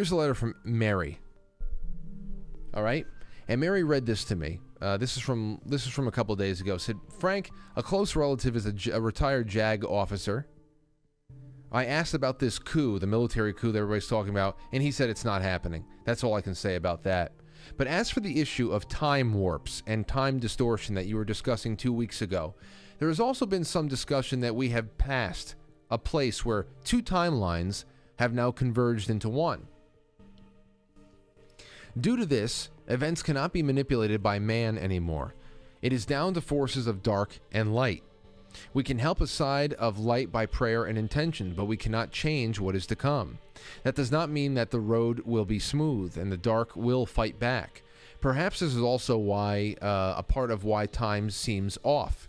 Here's a letter from Mary. All right? And Mary read this to me. This is from a couple of days ago. It said, Frank, a close relative is a retired JAG officer. I asked about this coup, the military coup that everybody's talking about, and he said it's not happening. That's all I can say about that. But as for the issue of time warps and time distortion that you were discussing 2 weeks ago, there has also been some discussion that we have passed a place where two timelines have now converged into one. Due to this, events cannot be manipulated by man anymore. It is down to forces of dark and light. We can help a side of light by prayer and intention, but we cannot change what is to come. That does not mean that the road will be smooth and the dark will fight back. Perhaps this is also why a part of why time seems off.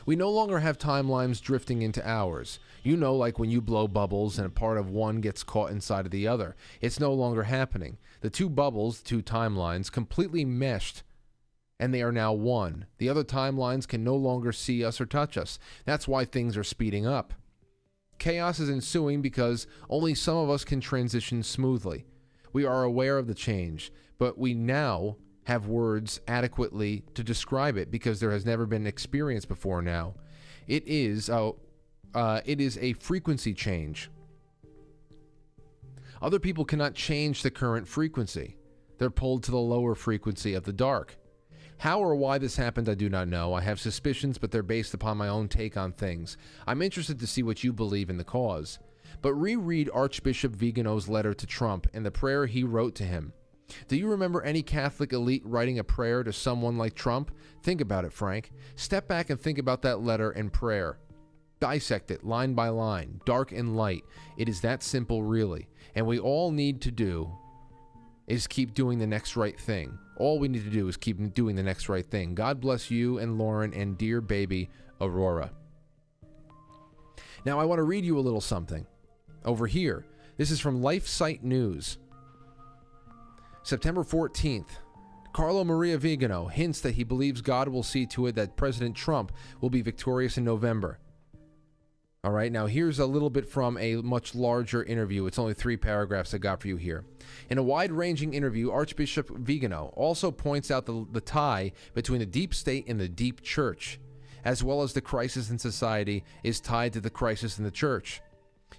We no longer have timelines drifting into hours. You know, like when you blow bubbles and a part of one gets caught inside of the other. It's no longer happening. The two bubbles, two timelines, completely meshed, and they are now one. The other timelines can no longer see us or touch us. That's why things are speeding up. Chaos is ensuing because only some of us can transition smoothly. We are aware of the change, but we now have words adequately to describe it because there has never been experience before now. It is a frequency change. Other people cannot change the current frequency. They're pulled to the lower frequency of the dark. How or why this happened, I do not know. I have suspicions, but they're based upon my own take on things. I'm interested to see what you believe in the cause. But reread Archbishop Vigano's letter to Trump and the prayer he wrote to him. Do you remember any Catholic elite writing a prayer to someone like Trump? Think about it, Frank. Step back and think about that letter and prayer. Dissect it line by line, dark and light. It is that simple, really. And we all need to do is keep doing the next right thing. All we need to do is keep doing the next right thing. God bless you and Lauren and dear baby Aurora. Now I want to read you a little something over here. This is from LifeSite News. September 14th. Carlo Maria Vigano hints that he believes God will see to it that President Trump will be victorious in November. All right, now here's a little bit from a much larger interview. It's only 3 paragraphs I got for you here. In a wide-ranging interview, Archbishop Vigano also points out the tie between the deep state and the deep church, as well as the crisis in society is tied to the crisis in the church.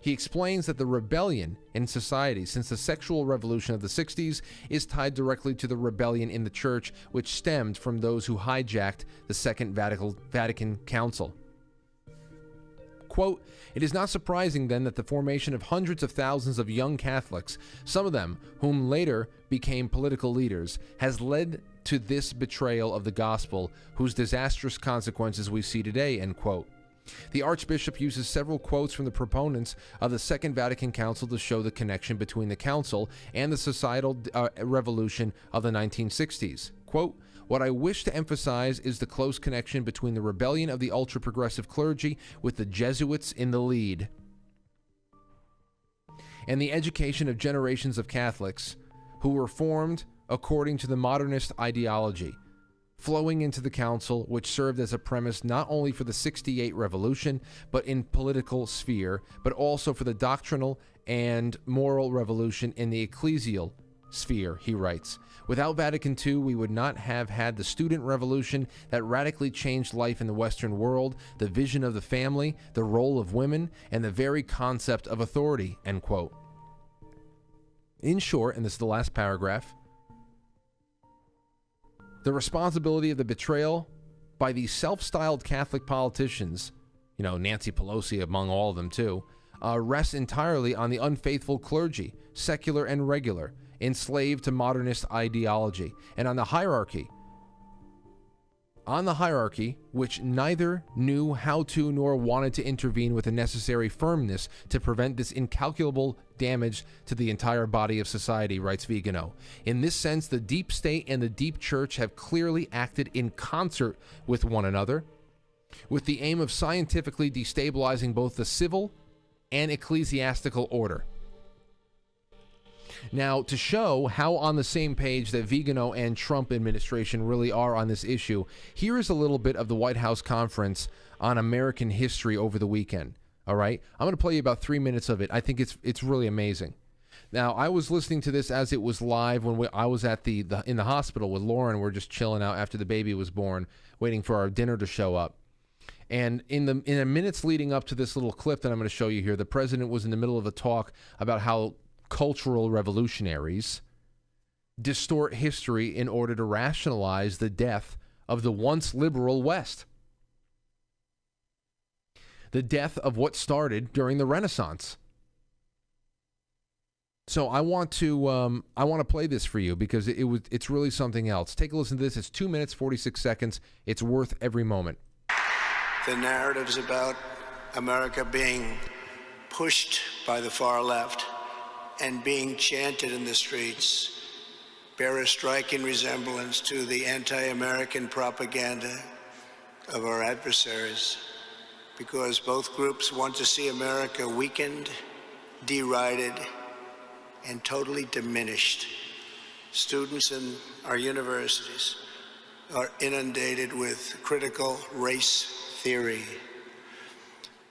He explains that the rebellion in society since the sexual revolution of the 60s is tied directly to the rebellion in the church, which stemmed from those who hijacked the Second Vatican Council. Quote, it is not surprising then that the formation of hundreds of thousands of young Catholics, some of them whom later became political leaders, has led to this betrayal of the gospel whose disastrous consequences we see today, end quote. The Archbishop uses several quotes from the proponents of the Second Vatican Council to show the connection between the Council and the societal revolution of the 1960s. Quote, what I wish to emphasize is the close connection between the rebellion of the ultra-progressive clergy with the Jesuits in the lead and the education of generations of Catholics who were formed according to the modernist ideology, flowing into the council, which served as a premise not only for the 68 revolution, but in political sphere, but also for the doctrinal and moral revolution in the ecclesial sphere, he writes. Without Vatican II, we would not have had the student revolution that radically changed life in the Western world, the vision of the family, the role of women, and the very concept of authority, end quote. In short, and this is the last paragraph, the responsibility of the betrayal by these self-styled Catholic politicians, you know, Nancy Pelosi among all of them too, rests entirely on the unfaithful clergy, secular and regular, enslaved to modernist ideology, and on the hierarchy, which neither knew how to nor wanted to intervene with the necessary firmness to prevent this incalculable damage to the entire body of society, writes Vigano. In this sense, the deep state and the deep church have clearly acted in concert with one another, with the aim of scientifically destabilizing both the civil and ecclesiastical order. Now, to show how on the same page that Vigano and Trump administration really are on this issue, here is a little bit of the White House conference on American history over the weekend. All right? I'm going to play you about 3 minutes of it. I think it's really amazing. Now, I was listening to this as it was live when I was at in the hospital with Lauren. We're just chilling out after the baby was born, waiting for our dinner to show up. And in the minutes leading up to this little clip that I'm going to show you here, the president was in the middle of a talk about how cultural revolutionaries distort history in order to rationalize the death of the once liberal West. The death of what started during the Renaissance. So I want to play this for you because it's really something else. Take a listen to this. It's 2 minutes, 46 seconds. It's worth every moment. The narratives about America being pushed by the far left and being chanted in the streets bear a striking resemblance to the anti-American propaganda of our adversaries, because both groups want to see America weakened, derided, and totally diminished. Students in our universities are inundated with critical race theory.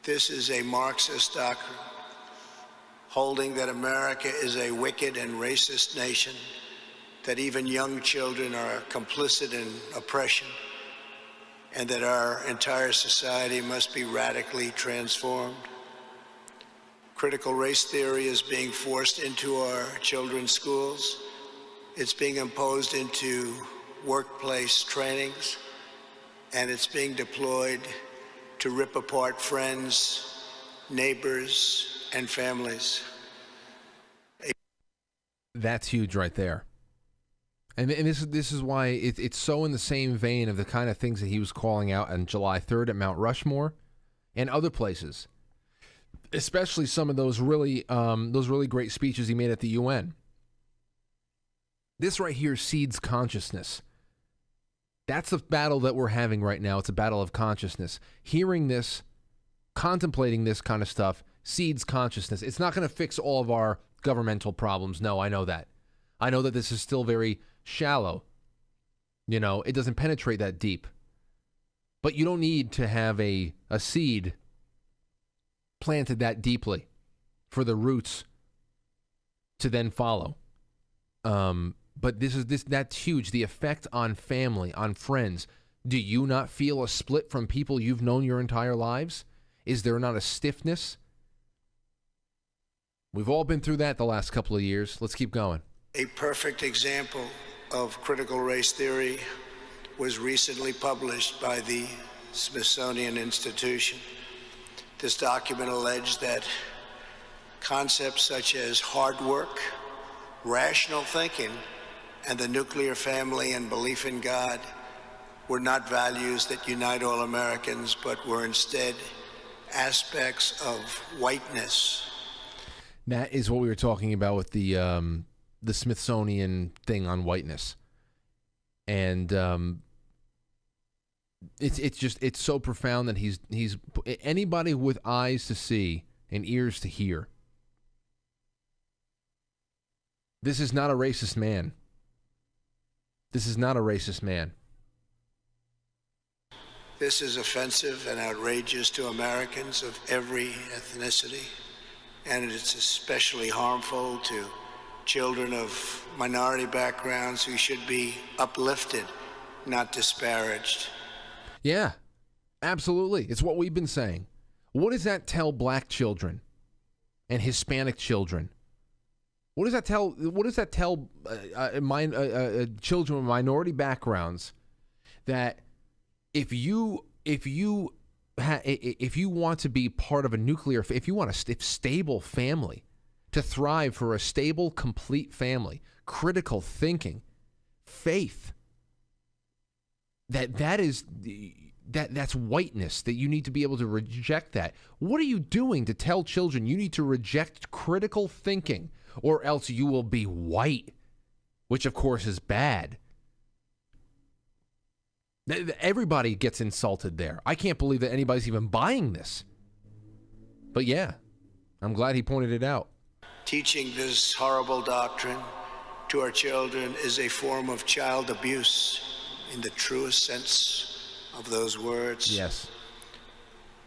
This is a Marxist doctrine, holding that America is a wicked and racist nation, that even young children are complicit in oppression, and that our entire society must be radically transformed. Critical race theory is being forced into our children's schools. It's being imposed into workplace trainings, and it's being deployed to rip apart friends, neighbors, and families. That's huge right there. And this is why it's so in the same vein of the kind of things that he was calling out on July 3rd at Mount Rushmore and other places, especially some of those really great speeches he made at the UN. This right here seeds consciousness. That's the battle that we're having right now. It's a battle of consciousness. Hearing this, contemplating this kind of stuff seeds consciousness. It's not going to fix all of our governmental problems. No, I know that. I know that this is still very shallow. You know, it doesn't penetrate that deep. But you don't need to have a seed planted that deeply for the roots to then follow. But that's huge. The effect on family, on friends. Do you not feel a split from people you've known your entire lives? Is there not a stiffness? We've all been through that the last couple of years. Let's keep going. A perfect example of critical race theory was recently published by the Smithsonian Institution. This document alleged that concepts such as hard work, rational thinking, and the nuclear family and belief in God were not values that unite all Americans, but were instead aspects of whiteness. That is what we were talking about with the Smithsonian thing on whiteness. And it's so profound that he's anybody with eyes to see and ears to hear. This is not a racist man. This is not a racist man. This is offensive and outrageous to Americans of every ethnicity, and it's especially harmful to children of minority backgrounds who should be uplifted, not disparaged. Yeah, absolutely. It's what we've been saying. What does that tell black children and Hispanic children? What does that tell? What does that tell children with minority backgrounds that if you want to be part of a nuclear, if you want a stable family, to thrive for a stable, complete family, critical thinking, faith, that's whiteness, that you need to be able to reject that. What are you doing to tell children you need to reject critical thinking or else you will be white, which of course is bad? Everybody gets insulted there. I can't believe that anybody's even buying this. But yeah, I'm glad he pointed it out. Teaching this horrible doctrine to our children is a form of child abuse in the truest sense of those words. Yes.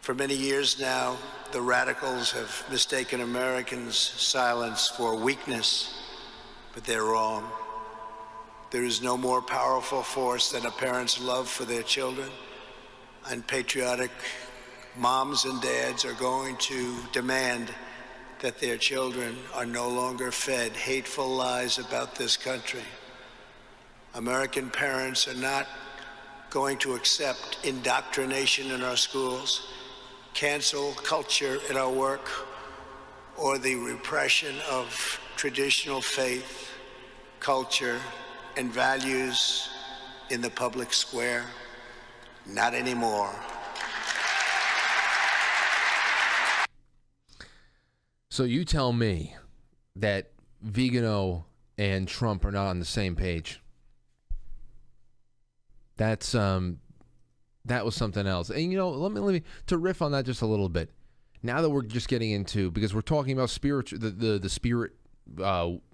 For many years now, the radicals have mistaken Americans' silence for weakness, but they're wrong. There is no more powerful force than a parent's love for their children, and patriotic moms and dads are going to demand that their children are no longer fed hateful lies about this country. American parents are not going to accept indoctrination in our schools, cancel culture in our work, or the repression of traditional faith, culture, and values in the public square. Not anymore. So you tell me that Vigano and Trump are not on the same page. That was something else. And let me to riff on that just a little bit. Now that we're just getting into, because we're talking about the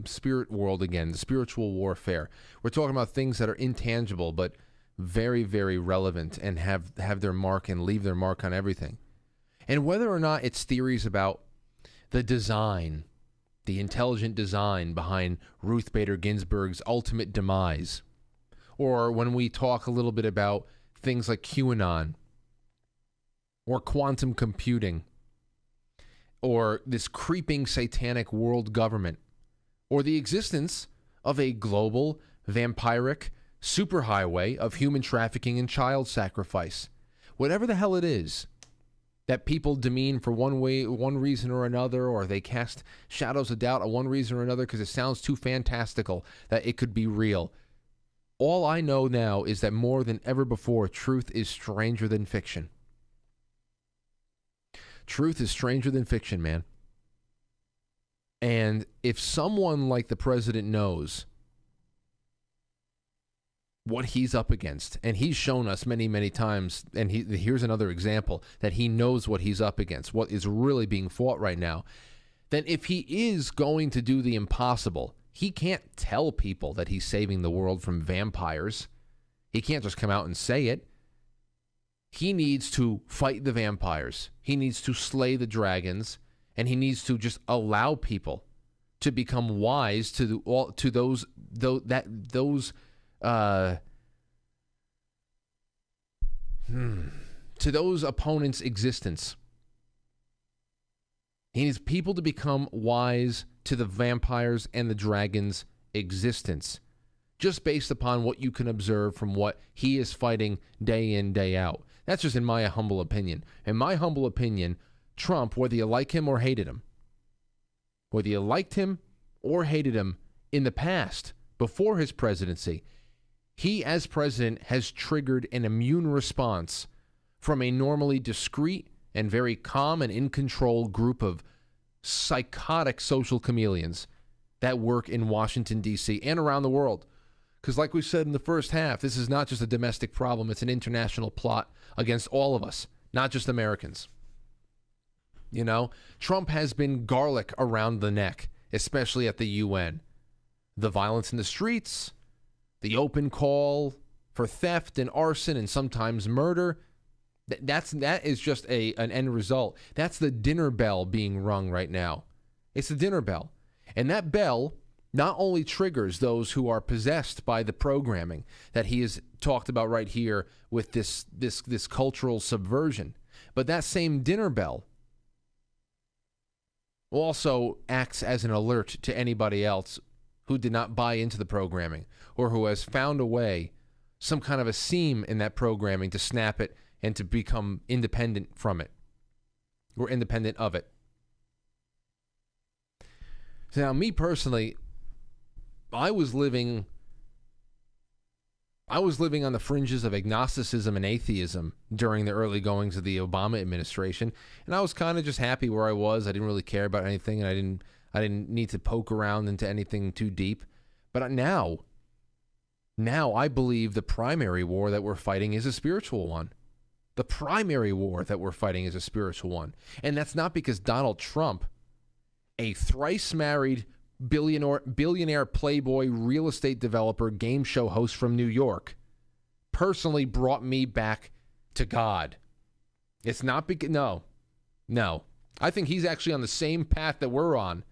spirit world again, the spiritual warfare. We're talking about things that are intangible but very, very relevant and have their mark and leave their mark on everything. And whether or not it's theories about the design, the intelligent design behind Ruth Bader Ginsburg's ultimate demise, or when we talk a little bit about things like QAnon or quantum computing or this creeping satanic world government or the existence of a global vampiric superhighway of human trafficking and child sacrifice, whatever the hell it is that people demean for one reason or another, or they cast shadows of doubt on one reason or another because it sounds too fantastical that it could be real. All I know now is that more than ever before, truth is stranger than fiction. Truth is stranger than fiction, man. And if someone like the president knows what he's up against, and he's shown us many, many times, and here's another example, that he knows what he's up against, what is really being fought right now, then if he is going to do the impossible, he can't tell people that he's saving the world from vampires. He can't just come out and say it. He needs to fight the vampires. He needs to slay the dragons, and he needs to just allow people to become wise to those opponents' existence. He needs people to become wise to the vampires and the dragons' existence, just based upon what you can observe from what he is fighting day in, day out. That's just in my humble opinion. In my humble opinion, Trump, whether you like him or hated him, whether you liked him or hated him in the past, before his presidency, he as president has triggered an immune response from a normally discreet and very calm and in control group of psychotic social chameleons that work in Washington, D.C. and around the world. Because like we said in the first half, this is not just a domestic problem. It's an international plot against all of us, not just Americans. Trump has been garlic around the neck, especially at the UN. The violence in the streets, the open call for theft and arson and sometimes murder, that is just an end result. That's the dinner bell being rung right now. It's the dinner bell. And that bell not only triggers those who are possessed by the programming that he has talked about right here with this cultural subversion, but that same dinner bell also acts as an alert to anybody else who did not buy into the programming or who has found a way, some kind of a seam in that programming to snap it and to become independent from it or independent of it. So now, me personally, I was living on the fringes of agnosticism and atheism during the early goings of the Obama administration, and I was kind of just happy where I was. I didn't really care about anything, and I didn't need to poke around into anything too deep. But now I believe the primary war that we're fighting is a spiritual one. The primary war that we're fighting is a spiritual one. And that's not because Donald Trump, a thrice married billionaire playboy real estate developer game show host from New York, personally brought me back to God. It's not because, no. I think he's actually on the same path that we're on.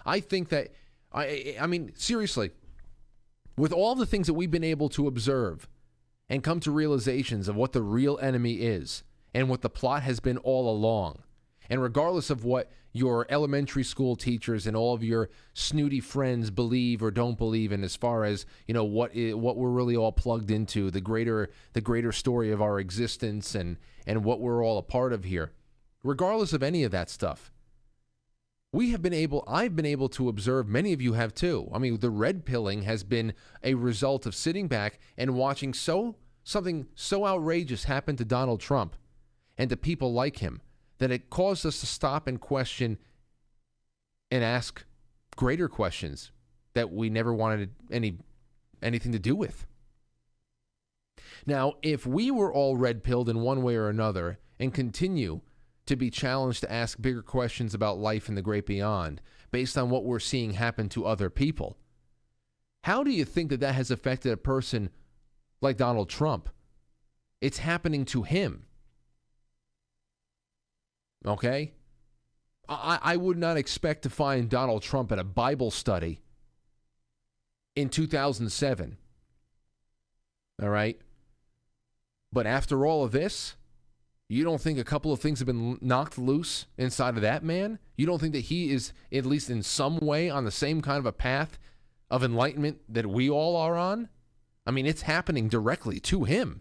I think that, I mean, seriously, with all the things that we've been able to observe and come to realizations of what the real enemy is and what the plot has been all along, and regardless of what your elementary school teachers and all of your snooty friends believe or don't believe in, as far as, you know, what we're really all plugged into, the greater story of our existence and what we're all a part of here, regardless of any of that stuff, I've been able to observe, many of you have too. I mean, the red pilling has been a result of sitting back and watching something so outrageous happen to Donald Trump and to people like him that it caused us to stop and question and ask greater questions that we never wanted anything to do with. Now, if we were all red-pilled in one way or another and continue to be challenged to ask bigger questions about life and the great beyond based on what we're seeing happen to other people, how do you think that has affected a person like Donald Trump? It's happening to him. Okay? I would not expect to find Donald Trump at a Bible study in 2007. All right? But after all of this, you don't think a couple of things have been knocked loose inside of that man? You don't think that he is, at least in some way, on the same kind of a path of enlightenment that we all are on? I mean, it's happening directly to him.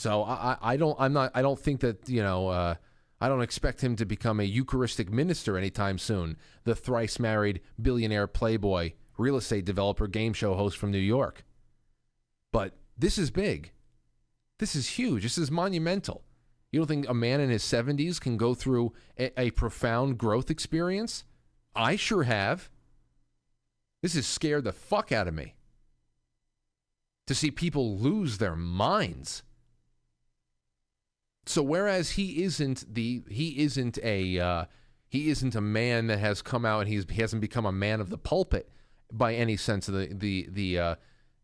So I don't think that, you know, I don't expect him to become a Eucharistic minister anytime soon. The thrice married billionaire playboy, real estate developer, game show host from New York. But this is big. This is huge. This is monumental. You don't think a man in his 70s can go through a profound growth experience? I sure have. This has scared the fuck out of me. To see people lose their minds. So whereas he isn't a man that has come out and he hasn't become a man of the pulpit by any sense of the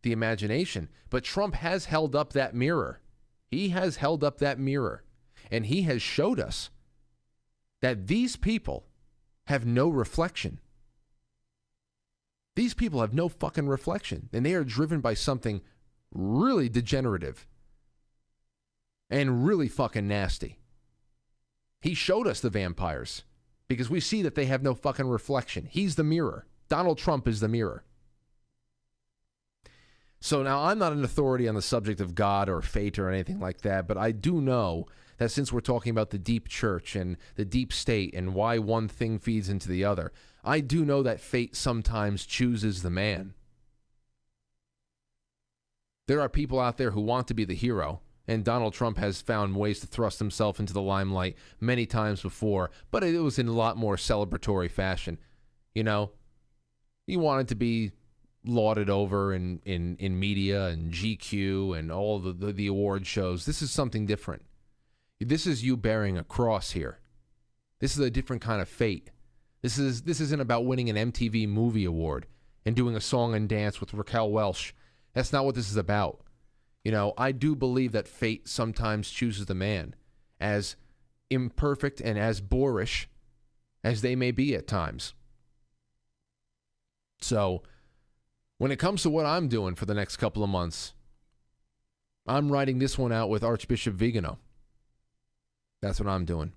imagination, but Trump has held up that mirror. He has held up that mirror, and he has showed us that these people have no reflection. These people have no fucking reflection, and they are driven by something really degenerative and really fucking nasty. He showed us the vampires because we see that they have no fucking reflection. He's the mirror. Donald Trump is the mirror. So now I'm not an authority on the subject of God or fate or anything like that, but I do know that since we're talking about the deep church and the deep state and why one thing feeds into the other, I do know that fate sometimes chooses the man. There are people out there who want to be the hero, and Donald Trump has found ways to thrust himself into the limelight many times before, but it was in a lot more celebratory fashion. You know, he wanted to be lauded over in media and GQ and all the award shows. This is something different. This is you bearing a cross here. This is a different kind of fate. This isn't about winning an MTV Movie Award and doing a song and dance with Raquel Welch. That's not what this is about. You know, I do believe that fate sometimes chooses the man, as imperfect and as boorish as they may be at times. So, when it comes to what I'm doing for the next couple of months, I'm writing this one out with Archbishop Vigano. That's what I'm doing.